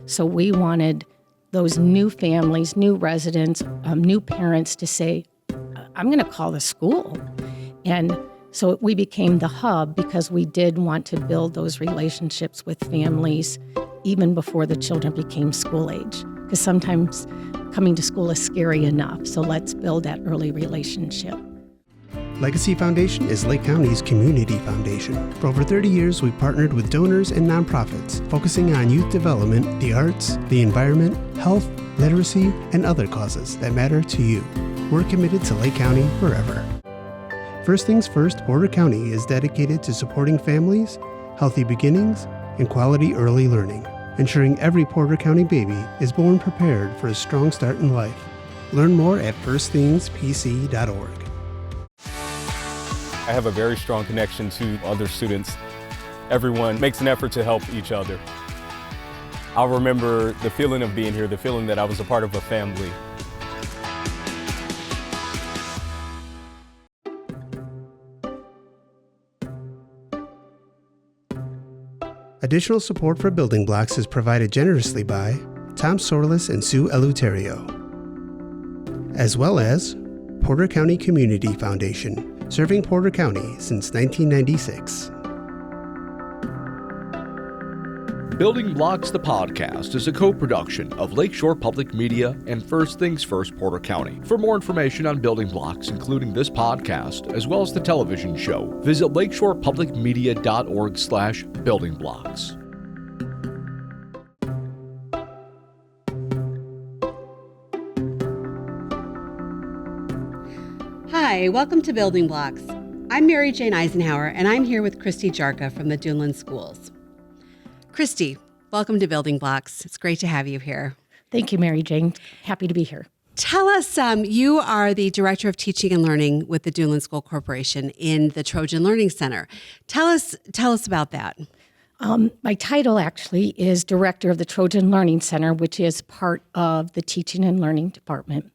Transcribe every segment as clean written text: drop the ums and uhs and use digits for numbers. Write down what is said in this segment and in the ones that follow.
So we wanted those new families, new residents, new parents to say, I'm going to call the school. And so we became the hub because we did want to build those relationships with families even before the children became school age. Because sometimes coming to school is scary enough. So let's build that early relationship. Legacy Foundation is Lake County's community foundation. For over 30 years, we've partnered with donors and nonprofits, focusing on youth development, the arts, the environment, health, literacy, and other causes that matter to you. We're committed to Lake County forever. First Things First Porter County is dedicated to supporting families, healthy beginnings, and quality early learning, ensuring every Porter County baby is born prepared for a strong start in life. Learn more at firstthingspc.org. I have a very strong connection to other students. Everyone makes an effort to help each other. I'll remember the feeling of being here, the feeling that I was a part of a family. Additional support for Building Blocks is provided generously by Tom Sorlis and Sue Eleuterio, as well as Porter County Community Foundation, serving Porter County since 1996. Building Blocks, the podcast, is a co-production of Lakeshore Public Media and First Things First Porter County. For more information on Building Blocks, including this podcast, as well as the television show, visit lakeshorepublicmedia.org/buildingblocks. Hi, welcome to Building Blocks. I'm Mary Jane Eisenhower, and I'm here with Christy Jarka from the Duneland Schools. Christy, welcome to Building Blocks. It's great to have you here. Thank you, Mary Jane. Happy to be here. Tell us, you are the Director of Teaching and Learning with the Duneland School Corporation in the Trojan Learning Center. Tell us about that. My title actually is Director of the Trojan Learning Center, which is part of the Teaching and Learning Department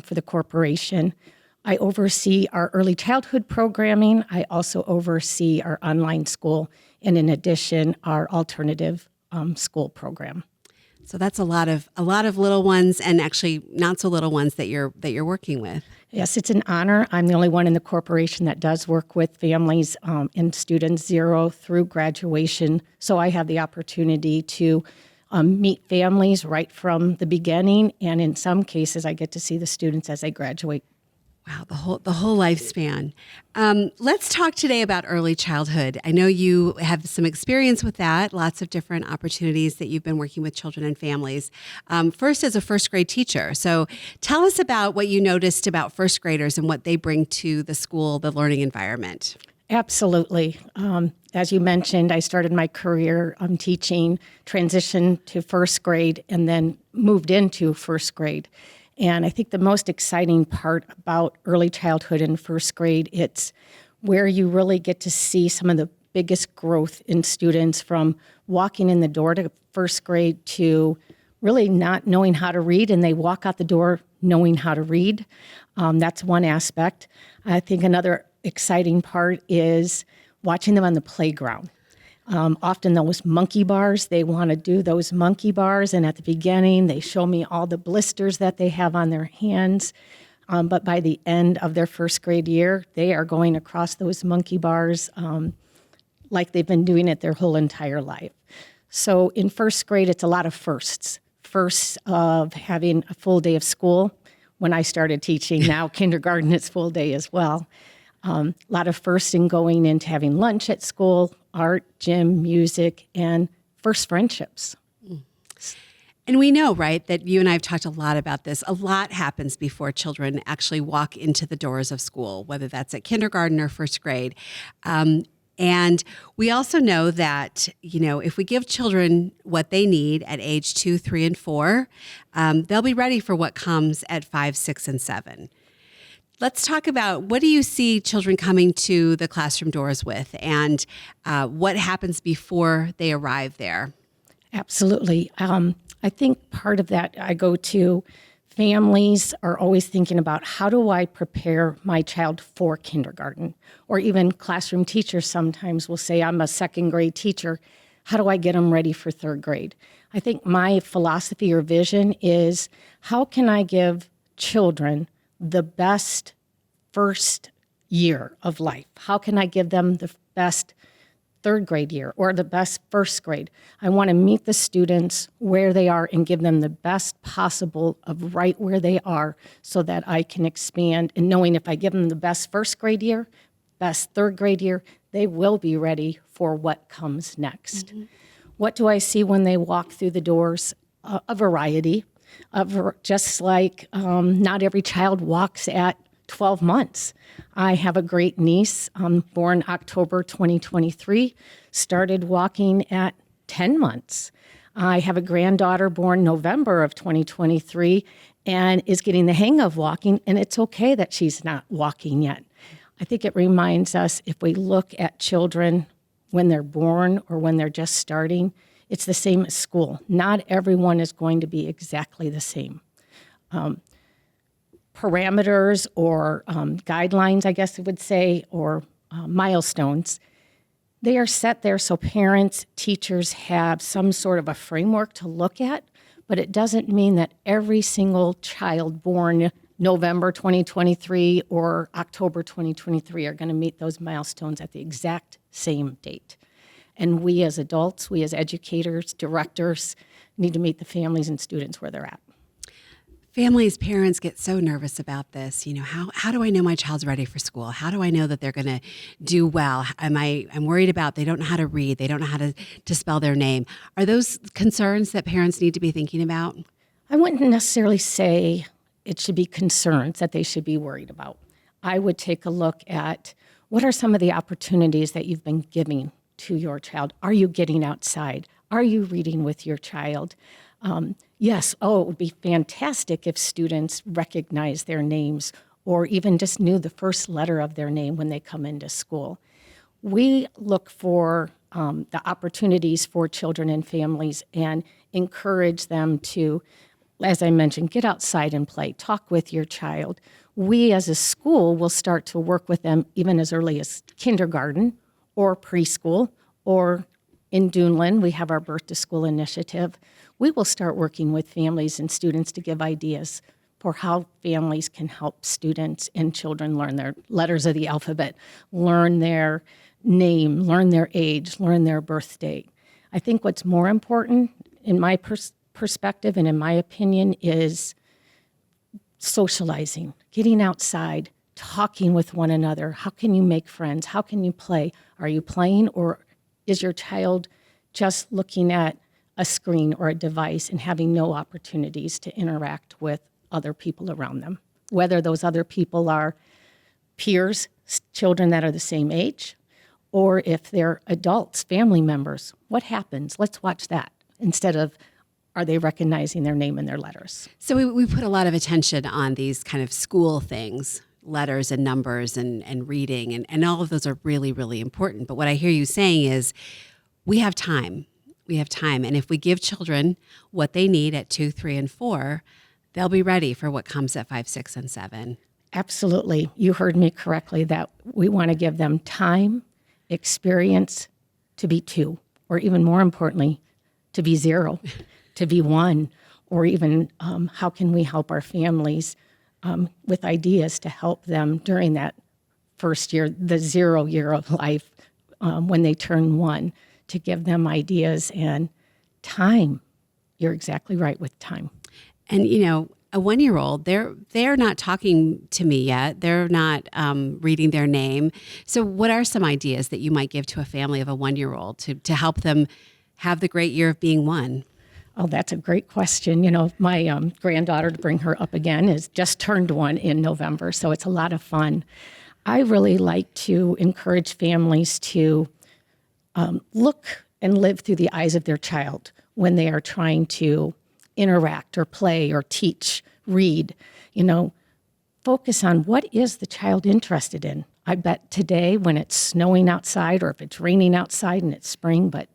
for the corporation. I oversee our early childhood programming. I also oversee our online school, and in addition, our alternative school program. So that's a lot of little ones, and actually not so little ones that you're working with. Yes, it's an honor. I'm the only one in the corporation that does work with families and students 0 through graduation. So I have the opportunity to meet families right from the beginning, and in some cases, I get to see the students as they graduate. Wow, the whole lifespan. Let's talk today about early childhood. I know you have some experience with that, lots of different opportunities that you've been working with children and families. First, as a first grade teacher. So tell us about what you noticed about first graders and what they bring to the school, the learning environment. Absolutely. As you mentioned, I started my career teaching, transitioned to first grade, and then moved into first grade. And I think the most exciting part about early childhood and first grade, it's where you really get to see some of the biggest growth in students from walking in the door to first grade to really not knowing how to read, and they walk out the door knowing how to read. That's one aspect. I think another exciting part is watching them on the playground. Often those monkey bars, they want to do those monkey bars, and at the beginning they show me all the blisters that they have on their hands. But by the end of their first grade year, they are going across those monkey bars like they've been doing it their whole entire life. So in first grade, it's a lot of firsts. First of having a full day of school. When I started teaching, now kindergarten is full day as well. A lot of firsts in going into having lunch at school, art, gym, music, and first friendships. And we know, right, that you and I have talked a lot about this. A lot happens before children actually walk into the doors of school, whether that's at kindergarten or first grade. And we also know that, if we give children what they need at age 2, 3, and 4, they'll be ready for what comes at 5, 6, and 7. Let's talk about, what do you see children coming to the classroom doors with, and what happens before they arrive there? Absolutely. I think part of that, I go to families are always thinking about, how do I prepare my child for kindergarten? Or even classroom teachers sometimes will say, I'm a second grade teacher. how do I get them ready for third grade? I think my philosophy or vision is, how can I give children the best first year of life? How can I give them the best third grade year or the best first grade? I want to meet the students where they are and give them the best possible of right where they are, so that I can expand, and knowing if I give them the best first grade year, best third grade year, they will be ready for what comes next. Mm-hmm. What do I see when they walk through the doors? A variety of, just like not every child walks at 12 months. I have a great niece, born October 2023, started walking at 10 months. I have a granddaughter born November of 2023 and is getting the hang of walking, and it's okay that she's not walking yet. I think it reminds us, if we look at children when they're born or when they're just starting, it's the same as school. Not everyone is going to be exactly the same. Parameters or guidelines, I guess I would say, or milestones, they are set there so parents, teachers have some sort of a framework to look at, but it doesn't mean that every single child born November 2023 or October 2023 are going to meet those milestones at the exact same date. And we as adults, we as educators, directors, need to meet the families and students where they're at. Families, parents get so nervous about this. You know, how do I know my child's ready for school? How do I know that they're going to do well? I'm worried about they don't know how to read. They don't know how to spell their name. Are those concerns that parents need to be thinking about? I wouldn't necessarily say it should be concerns that they should be worried about. I would take a look at, what are some of the opportunities that you've been giving to your child? Are you getting outside? Are you reading with your child? Yes, it would be fantastic if students recognize their names or even just knew the first letter of their name when they come into school. We look for the opportunities for children and families and encourage them to, as I mentioned, get outside and play, talk with your child. We as a school will start to work with them even as early as kindergarten or preschool, or in Duneland, we have our Birth to School initiative. We will start working with families and students to give ideas for how families can help students and children learn their letters of the alphabet, learn their name, learn their age, learn their birth date. I think what's more important in my perspective and in my opinion is socializing, getting outside, talking with one another. How can you make friends? How can you play? Are you playing, or is your child just looking at a screen or a device and having no opportunities to interact with other people around them? Whether those other people are peers, children that are the same age, or if they're adults, family members. What happens? Let's watch that instead of, are they recognizing their name and their letters? So we put a lot of attention on these kind of school things, letters and numbers and reading, and all of those are really, really important. But what I hear you saying is we have time. We have time. And if we give children what they need at 2, 3, and 4, they'll be ready for what comes at 5, 6, and 7. Absolutely. You heard me correctly that we want to give them time, experience to be 2, or even more importantly, to be 0, to be 1, or even how can we help our families with ideas to help them during that first year, the 0 year of life, when they turn 1, to give them ideas and time. You're exactly right with time. And, you know, a 1-year-old, they're not talking to me yet. They're not reading their name. So what are some ideas that you might give to a family of a 1-year-old to help them have the great year of being 1? Oh, that's a great question. You know, my granddaughter, to bring her up again, is just turned 1 in November, so it's a lot of fun. I really like to encourage families to look and live through the eyes of their child when they are trying to interact or play or teach, read. You know, focus on what is the child interested in. I bet today when it's snowing outside or if it's raining outside and it's spring, but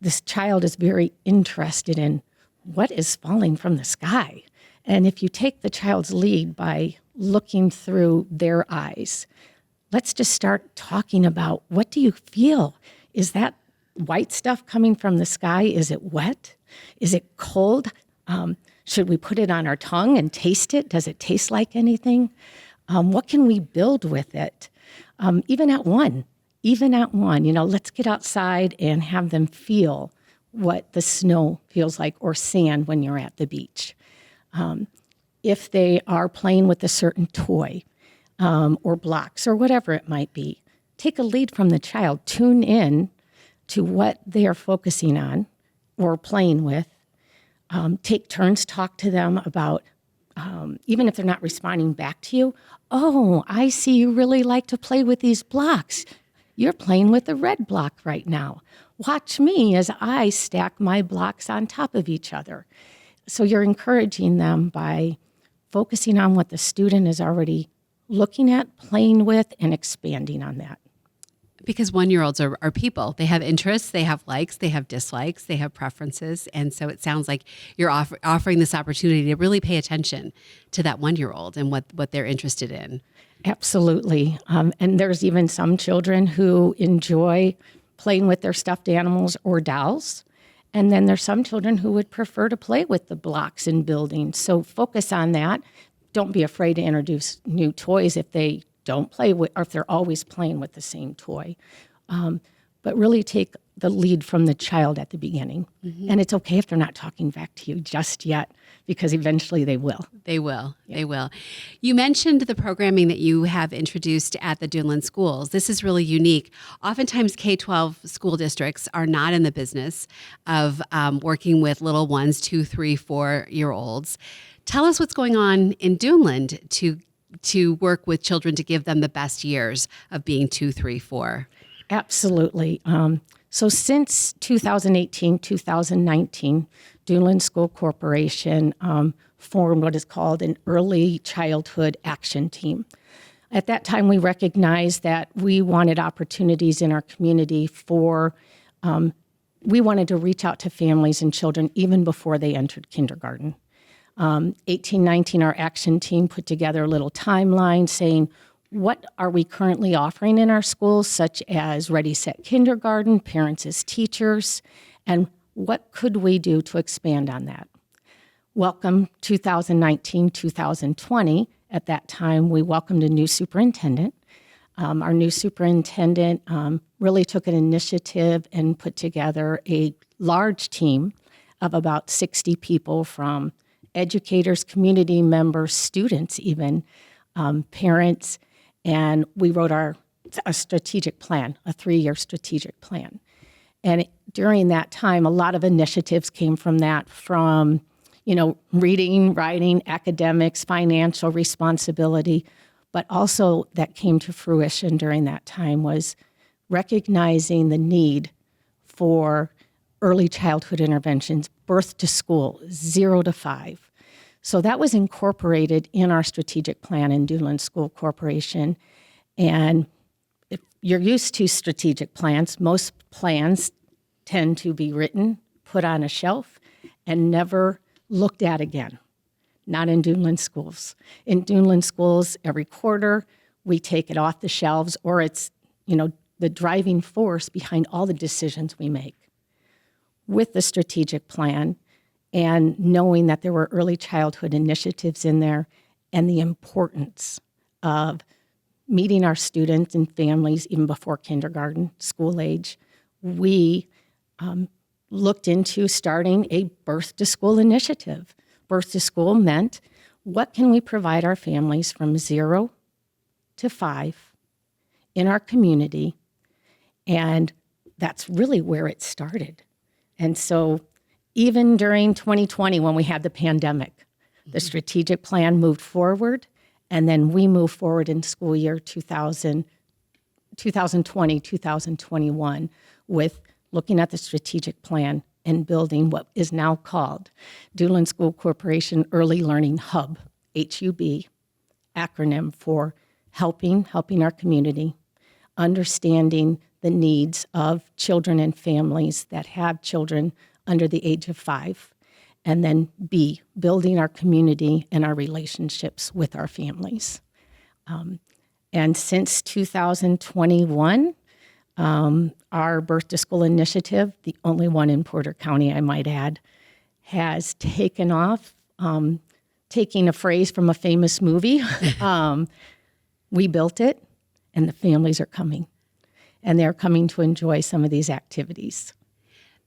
this child is very interested in what is falling from the sky. And if you take the child's lead by looking through their eyes, let's just start talking about, what do you feel? Is that white stuff coming from the sky? Is it wet? Is it cold? Should we put it on our tongue and taste it? Does it taste like anything? What can we build with it? Even at one, let's get outside and have them feel what the snow feels like or sand when you're at the beach. If they are playing with a certain toy or blocks or whatever it might be, take a lead from the child. Tune in to what they are focusing on or playing with. Take turns, talk to them about, even if they're not responding back to you, oh, I see you really like to play with these blocks. You're playing with a red block right now. Watch me as I stack my blocks on top of each other. So you're encouraging them by focusing on what the student is already looking at, playing with, and expanding on that. Because 1-year-olds are people. They have interests, they have likes, they have dislikes, they have preferences. And so it sounds like you're offering this opportunity to really pay attention to that 1-year-old and what they're interested in. Absolutely. And there's even some children who enjoy playing with their stuffed animals or dolls. And then there's some children who would prefer to play with the blocks and buildings. So focus on that. Don't be afraid to introduce new toys if they don't play with, or if they're always playing with the same toy. But really take the lead from the child at the beginning. Mm-hmm. And it's okay if they're not talking back to you just yet, because eventually they will. They will. Yeah. They will. You mentioned the programming that you have introduced at the Duneland schools. This is really unique. Oftentimes K-12 school districts are not in the business of working with little ones, 2, 3, 4-year-olds. Tell us what's going on in Duneland to work with children to give them the best years of being 2, 3, 4. Absolutely. So since 2018, 2019, Duneland School Corporation formed what is called an Early Childhood Action Team. At that time, we recognized that we wanted opportunities in our community for, we wanted to reach out to families and children even before they entered kindergarten. 1819, our action team put together a little timeline saying, what are we currently offering in our schools, such as Ready, Set, Kindergarten, parents as teachers, and what could we do to expand on that? Welcome 2019, 2020. At that time, we welcomed a new superintendent. Our new superintendent really took an initiative and put together a large team of about 60 people, from educators, community members, students even, parents, and we wrote a strategic plan, a 3-year strategic plan. And during that time, a lot of initiatives came from that, from, reading, writing, academics, financial responsibility, but also that came to fruition during that time was recognizing the need for early childhood interventions, birth to school, 0 to 5. So that was incorporated in our strategic plan in Duneland School Corporation. And if you're used to strategic plans, most plans tend to be written, put on a shelf, and never looked at again. Not in Duneland schools. In Duneland schools, every quarter, we take it off the shelves, or it's, the driving force behind all the decisions we make. With the strategic plan, and knowing that there were early childhood initiatives in there, and the importance of meeting our students and families even before kindergarten, school age, we looked into starting a birth to school initiative. Birth to school meant, what can we provide our families from 0 to 5 in our community? And that's really where it started. And so even during 2020, when we had the pandemic, the strategic plan moved forward, and then we moved forward in school year 2020, 2021 with looking at the strategic plan and building what is now called Duneland School Corporation Early Learning Hub, HUB, acronym for helping our community, understanding the needs of children and families that have children under the age of 5, and then B, building our community and our relationships with our families. And since 2021, Our Birth to School initiative, the only one in Porter County, I might add, has taken off, taking a phrase from a famous movie. We built it, and the families are coming. And they're coming to enjoy some of these activities.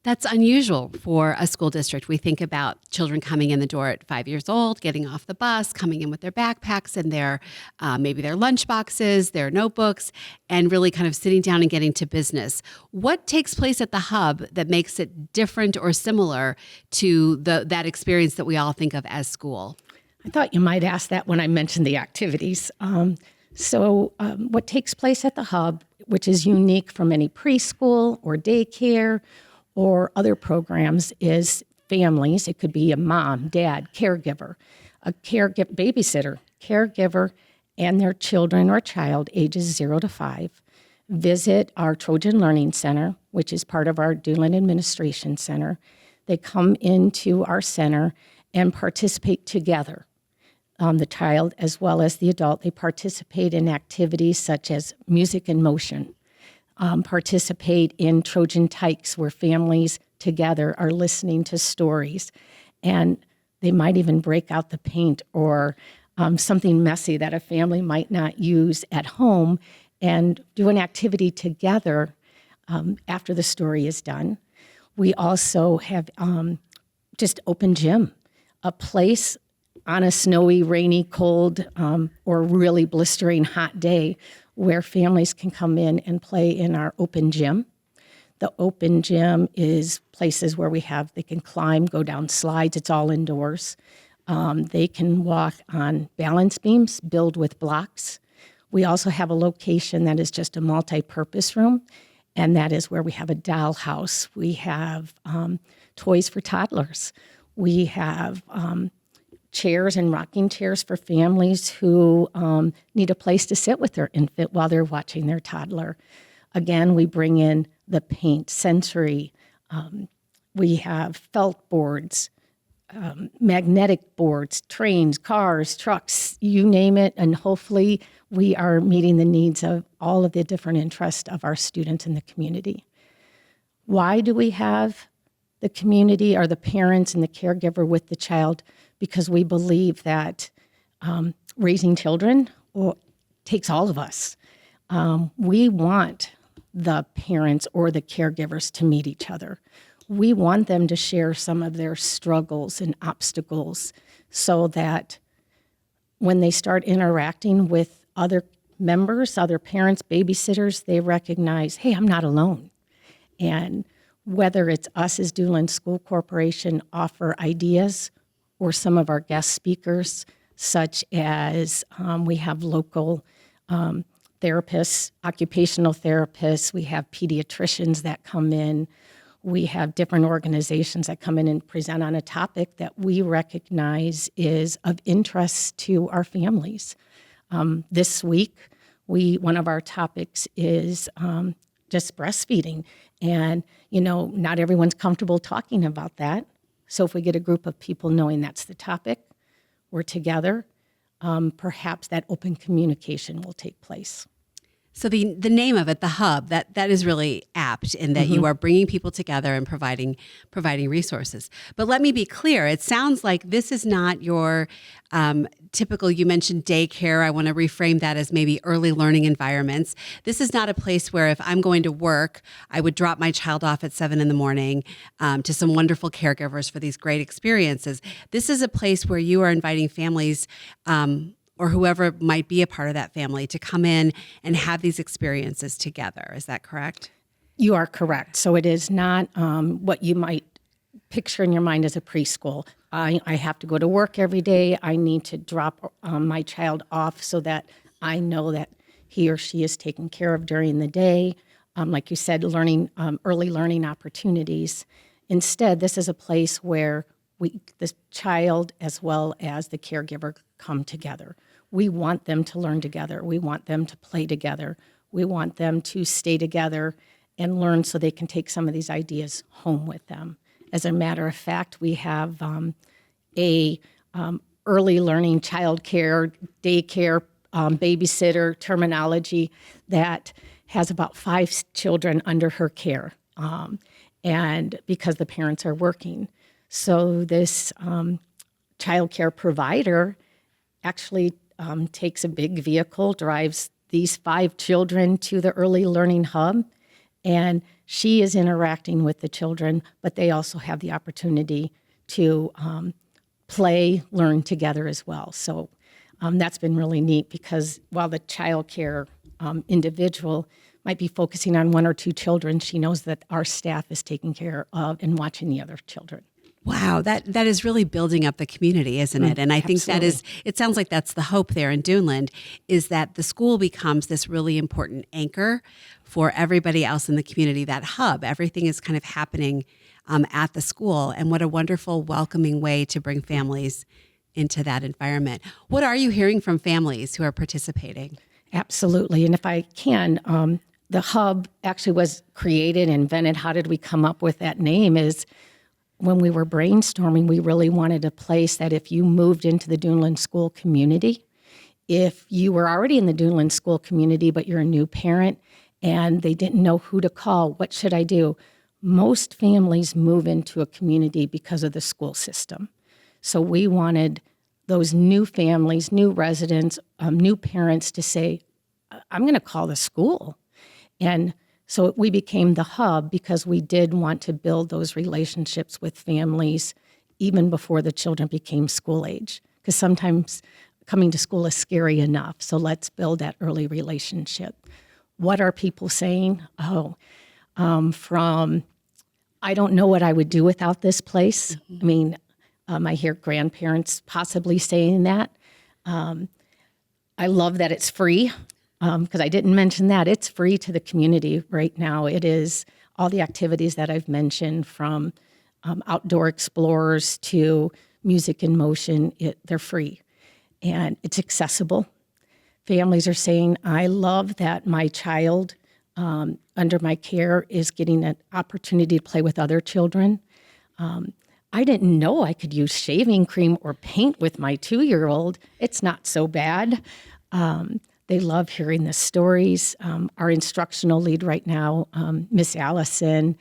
That's unusual for a school district. We think about children coming in the door at 5 years old, getting off the bus, coming in with their backpacks and their maybe their lunch boxes, their notebooks, and really kind of sitting down and getting to business. What takes place at the hub that makes it different or similar to that experience that we all think of as school? I thought you might ask that when I mentioned the activities. What takes place at the hub, which is unique from any preschool or daycare or other programs, is families. It could be a mom, dad, caregiver, babysitter, caregiver, and their children or child ages 0 to 5 visit our Trojan Learning Center, which is part of our Duneland Administration Center. They come into our center and participate together. The child as well as the adult, they participate in activities such as music and motion, participate in Trojan Tykes, where families together are listening to stories. And they might even break out the paint or something messy that a family might not use at home and do an activity together after the story is done. We also have just open gym, a place on a snowy, rainy, cold, or really blistering hot day where families can come in and play in our open gym. The open gym is places where they can climb, go down slides. It's all indoors. They can walk on balance beams, build with blocks. We also have a location that is just a multi-purpose room, and that is where we have a dollhouse. We have toys for toddlers. We have chairs and rocking chairs for families who need a place to sit with their infant while they're watching their toddler. Again, we bring in the paint, sensory. We have felt boards, magnetic boards, trains, cars, trucks, you name it. And hopefully we are meeting the needs of all of the different interests of our students in the community. Why do we have the community or the parents and the caregiver with the child? Because we believe that raising children takes all of us. We want the parents or the caregivers to meet each other. We want them to share some of their struggles and obstacles so that when they start interacting with other members, other parents, babysitters, they recognize, hey, I'm not alone. And whether it's us as Duneland School Corporation offer ideas or some of our guest speakers, such as we have local therapists, occupational therapists, we have pediatricians that come in, we have different organizations that come in and present on a topic that we recognize is of interest to our families. This week, one of our topics is just breastfeeding. And, not everyone's comfortable talking about that. So if we get a group of people knowing that's the topic, we're together, perhaps that open communication will take place. So the name of it, the hub, that is really apt in that you are bringing people together and providing resources. But let me be clear, it sounds like this is not your typical, you mentioned daycare. I want to reframe that as maybe early learning environments. This is not a place where if I'm going to work, I would drop my child off at 7 a.m. To some wonderful caregivers for these great experiences. This is a place where you are inviting families or whoever might be a part of that family to come in and have these experiences together. Is that correct? You are correct. So it is not what you might picture in your mind as a preschool. I have to go to work every day. I need to drop my child off so that I know that he or she is taken care of during the day. Like you said, early learning opportunities. Instead, this is a place where the child as well as the caregiver come together. We want them to learn together. We want them to play together. We want them to stay together and learn so they can take some of these ideas home with them. As a matter of fact, we have early learning child care, daycare, babysitter terminology that has about 5 children under her care, and because the parents are working. So this child care provider actually takes a big vehicle, drives these 5 children to the Early Learning Hub, and she is interacting with the children, but they also have the opportunity to play, learn together as well. So that's been really neat, because while the child care individual might be focusing on 1 or 2 children, she knows that our staff is taking care of and watching the other children. Wow, that is really building up the community, isn't it? And I think that is, it sounds like that's the hope there in Duneland, is that the school becomes this really important anchor for everybody else in the community, that hub. Everything is kind of happening at the school, and what a wonderful, welcoming way to bring families into that environment. What are you hearing from families who are participating? Absolutely, and if I can, the hub actually was created, invented. How did we come up with that name? Is when we were brainstorming, we really wanted a place that if you moved into the Duneland School community, if you were already in the Duneland School community, but you're a new parent and they didn't know who to call, what should I do? Most families move into a community because of the school system. So we wanted those new families, new residents, new parents to say, I'm going to call the school. And so we became the hub because we did want to build those relationships with families even before the children became school age, because sometimes coming to school is scary enough. So let's build that early relationship. What are people saying? From, I don't know what I would do without this place. Mm-hmm. I mean, I hear grandparents possibly saying that. I love that it's free. Because I didn't mention that. It's free to the community right now. It is all the activities that I've mentioned, from outdoor explorers to music in motion, they're free. And it's accessible. Families are saying, I love that my child under my care is getting an opportunity to play with other children. I didn't know I could use shaving cream or paint with my 2-year-old. It's not so bad. They love hearing the stories. Our instructional lead right now, Miss Allison,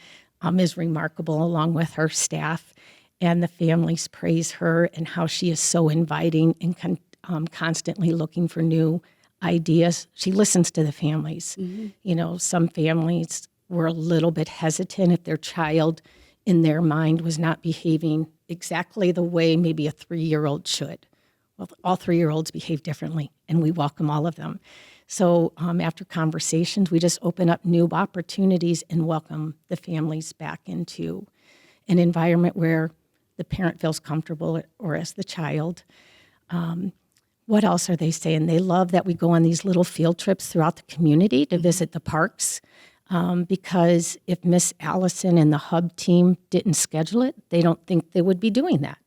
is remarkable, along with her staff, and the families praise her and how she is so inviting and constantly looking for new ideas. She listens to the families. Mm-hmm. You know, some families were a little bit hesitant if their child, in their mind, was not behaving exactly the way maybe a 3-year-old should. Well, all 3-year-olds behave differently, and we welcome all of them. So after conversations, we just open up new opportunities and welcome the families back into an environment where the parent feels comfortable, or as the child. What else are they saying? They love that we go on these little field trips throughout the community to visit the parks, because if Miss Allison and the hub team didn't schedule it, they don't think they would be doing that.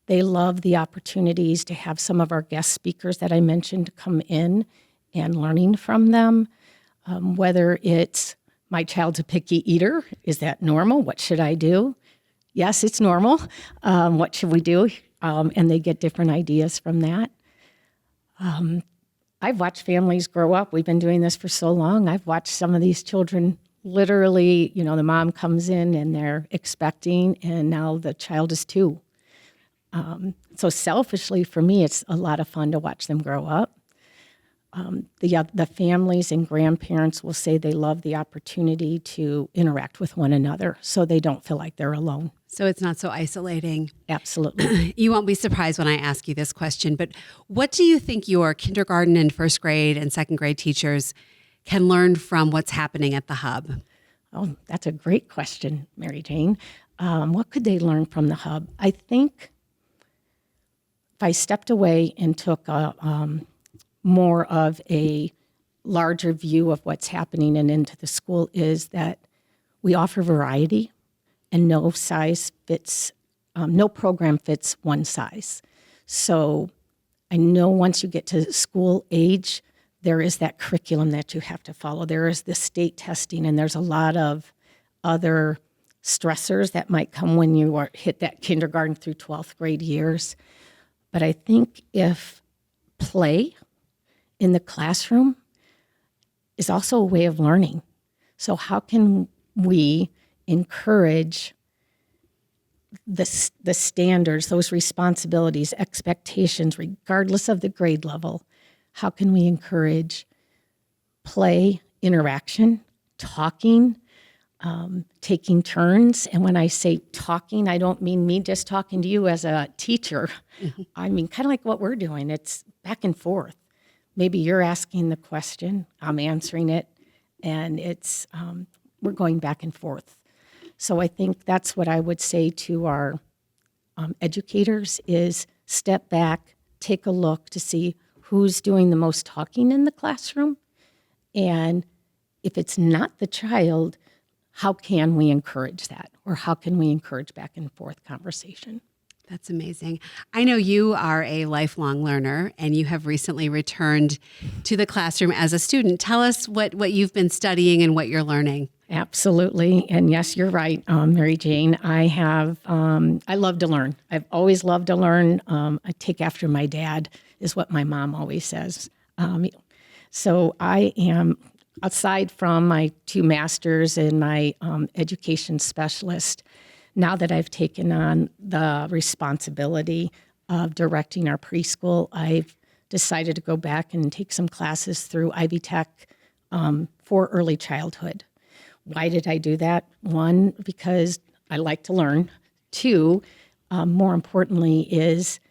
They love the opportunities to have some of our guest speakers that I mentioned come in and learning from them, whether it's my child's a picky eater. Is that normal? What should I do? Yes, it's normal. What should we do? And they get different ideas from that. I've watched families grow up. We've been doing this for so long. I've watched some of these children literally, the mom comes in and they're expecting, and now the child is 2. So selfishly, for me, it's a lot of fun to watch them grow up. The families and grandparents will say they love the opportunity to interact with one another, so they don't feel like they're alone. So it's not so isolating. Absolutely. You won't be surprised when I ask you this question, but what do you think your kindergarten and first grade and second grade teachers can learn from what's happening at the hub? Oh, that's a great question, Mary Jane. What could they learn from the hub? I think if I stepped away and took more of a larger view of what's happening and into the school, is that we offer variety, and no program fits one size. So I know once you get to school age, there is that curriculum that you have to follow. There is the state testing, and there's a lot of other stressors that might come when you hit that kindergarten through 12th grade years. But I think if play in the classroom is also a way of learning. So how can we encourage the standards, those responsibilities, expectations, regardless of the grade level? How can we encourage play, interaction, talking, taking turns? And when I say talking, I don't mean me just talking to you as a teacher. I mean kind of like what we're doing. It's back and forth. Maybe you're asking the question, I'm answering it, and it's we're going back and forth. So I think that's what I would say to our educators is step back, take a look to see who's doing the most talking in the classroom. And if it's not the child, how can we encourage that? Or how can we encourage back and forth conversation? That's amazing. I know you are a lifelong learner and you have recently returned to the classroom as a student. Tell us what you've been studying and what you're learning. Absolutely. And yes, you're right, Mary Jane. I love to learn. I've always loved to learn. I take after my dad is what my mom always says. So I am, aside from my 2 masters and my education specialist, now that I've taken on the responsibility of directing our preschool, I've decided to go back and take some classes through Ivy Tech for early childhood. Why did I do that? 1, because I like to learn. 2, more importantly, is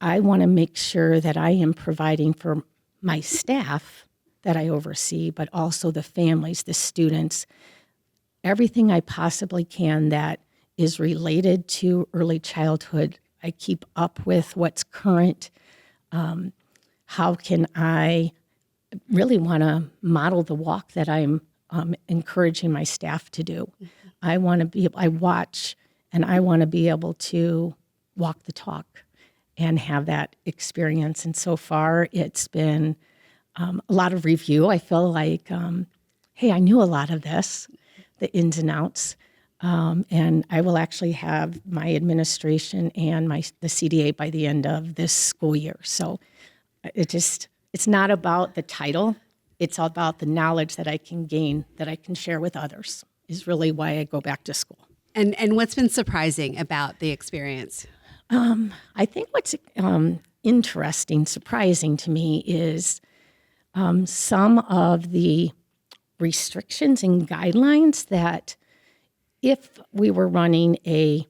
I want to make sure that I am providing for my staff that I oversee, but also the families, the students, everything I possibly can that is related to early childhood. I keep up with what's current. How can I really want to model the walk that I'm encouraging my staff to do? I watch and I want to be able to walk the talk and have that experience. And so far it's been a lot of review. I feel like, hey, I knew a lot of this, the ins and outs. And I will actually have my administration and the CDA by the end of this school year. So it's not about the title. It's all about the knowledge that I can gain, that I can share with others, is really why I go back to school. And what's been surprising about the experience? I think what's interesting, surprising to me is some of the restrictions and guidelines that if we were running a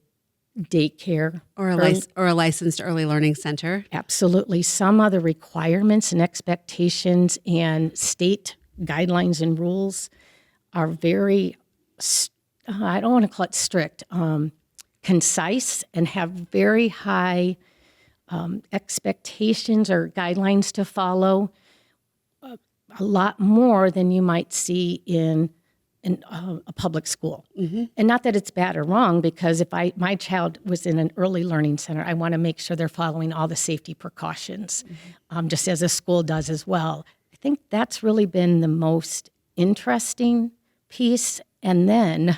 daycare or a licensed early learning center. Absolutely. Some other requirements and expectations and state guidelines and rules are very, I don't want to call it strict, concise, and have very high expectations or guidelines to follow, a lot more than you might see in a public school. Mm-hmm. And not that it's bad or wrong, because if my child was in an early learning center, I want to make sure they're following all the safety precautions, just as a school does as well. I think that's really been the most interesting piece. And then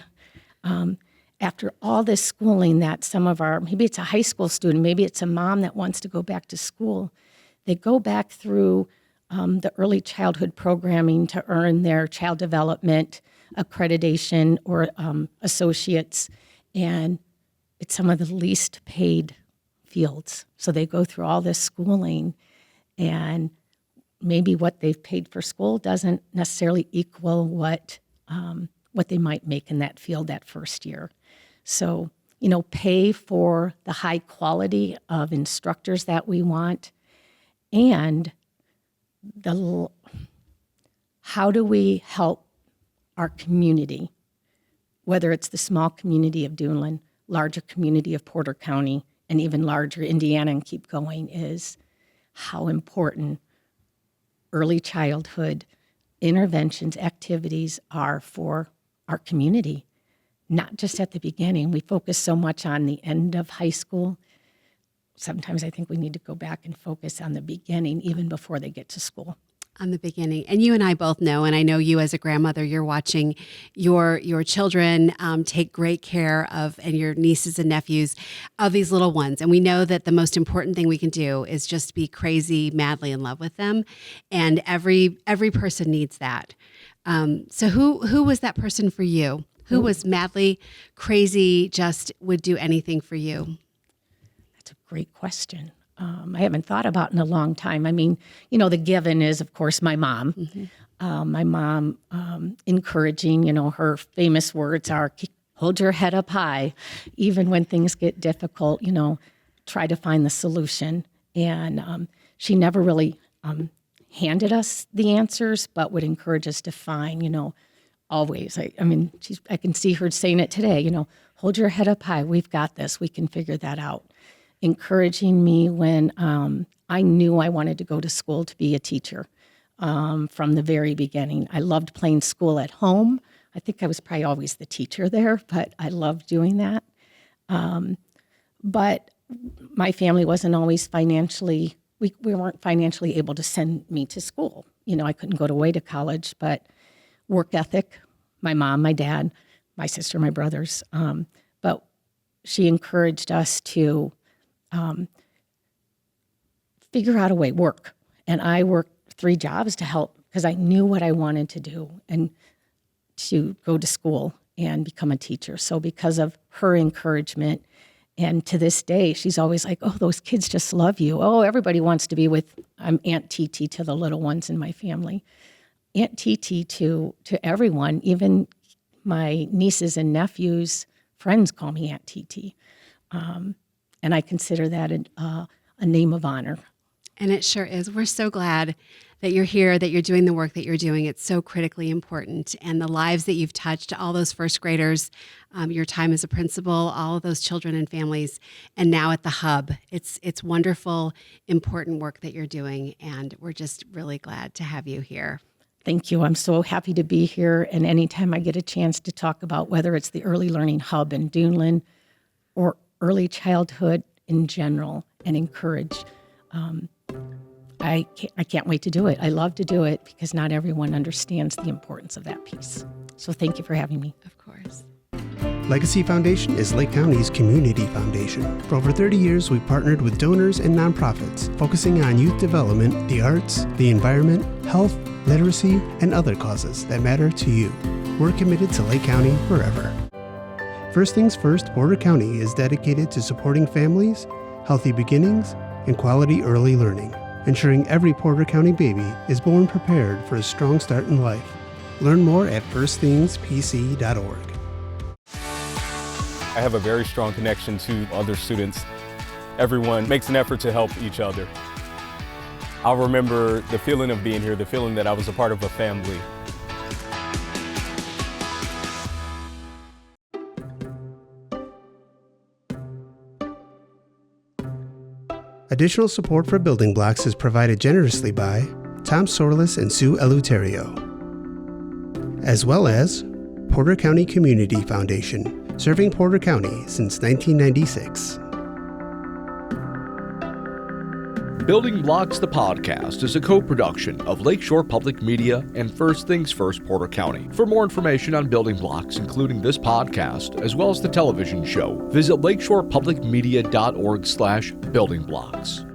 after all this schooling that maybe it's a high school student, maybe it's a mom that wants to go back to school, they go back through the early childhood programming to earn their child development accreditation or associates, and it's some of the least paid fields. So they go through all this schooling, and maybe what they've paid for school doesn't necessarily equal what they might make in that field that first year. So, pay for the high quality of instructors that we want, and how do we help our community, whether it's the small community of Duneland, larger community of Porter County, and even larger Indiana, and keep going, is how important early childhood interventions, activities are for our community, not just at the beginning. We focus so much on the end of high school. Sometimes I think we need to go back and focus on the beginning, even before they get to school. on the beginning. And you and I both know, and I know you as a grandmother, you're watching your children take great care of, and your nieces and nephews, of these little ones. And we know that the most important thing we can do is just be crazy, madly in love with them. And every person needs that. So who was that person for you? Who was madly crazy, just would do anything for you? That's a great question. I haven't thought about in a long time. I mean, the given is, of course, my mom. Mm-hmm. My mom encouraging, her famous words are, hold your head up high, even when things get difficult, try to find the solution. And she never really handed us the answers, but would encourage us to find, always. I can see her saying it today, hold your head up high. We've got this. We can figure that out. Encouraging me when I knew I wanted to go to school to be a teacher from the very beginning. I loved playing school at home. I think I was probably always the teacher there, but I loved doing that. But my family wasn't always financially, we weren't financially able to send me to school. I couldn't go away to college, but work ethic, my mom, my dad, my sister, my brothers. But she encouraged us to figure out a way, work. And I worked 3 jobs to help because I knew what I wanted to do and to go to school and become a teacher. So because of her encouragement, and to this day, she's always like, oh, those kids just love you. Oh, everybody wants to be with, I'm Aunt TT to the little ones in my family. Aunt TT to everyone, even my nieces and nephews, friends call me Aunt TT. And I consider that a name of honor. And it sure is. We're so glad that you're here, that you're doing the work that you're doing. It's so critically important. And the lives that you've touched, all those first graders, your time as a principal, all of those children and families, and now at the Hub. It's wonderful, important work that you're doing. And we're just really glad to have you here. Thank you. I'm so happy to be here. And anytime I get a chance to talk about whether it's the Early Learning Hub in Duneland or early childhood in general and encourage, I can't wait to do it. I love to do it because not everyone understands the importance of that piece. So thank you for having me. Of course. Legacy Foundation is Lake County's community foundation. For over 30 years, we've partnered with donors and nonprofits, focusing on youth development, the arts, the environment, health, literacy, and other causes that matter to you. We're committed to Lake County forever. First Things First Porter County is dedicated to supporting families, healthy beginnings, and quality early learning, ensuring every Porter County baby is born prepared for a strong start in life. Learn more at firstthingspc.org. I have a very strong connection to other students. Everyone makes an effort to help each other. I'll remember the feeling of being here, the feeling that I was a part of a family. Additional support for Building Blocks is provided generously by Tom Sorlis and Sue Eleuterio, as well as Porter County Community Foundation, serving Porter County since 1996. Building Blocks the Podcast is a co-production of Lakeshore Public Media and First Things First Porter County. For more information on Building Blocks, including this podcast, as well as the television show, visit lakeshorepublicmedia.org/buildingblocks.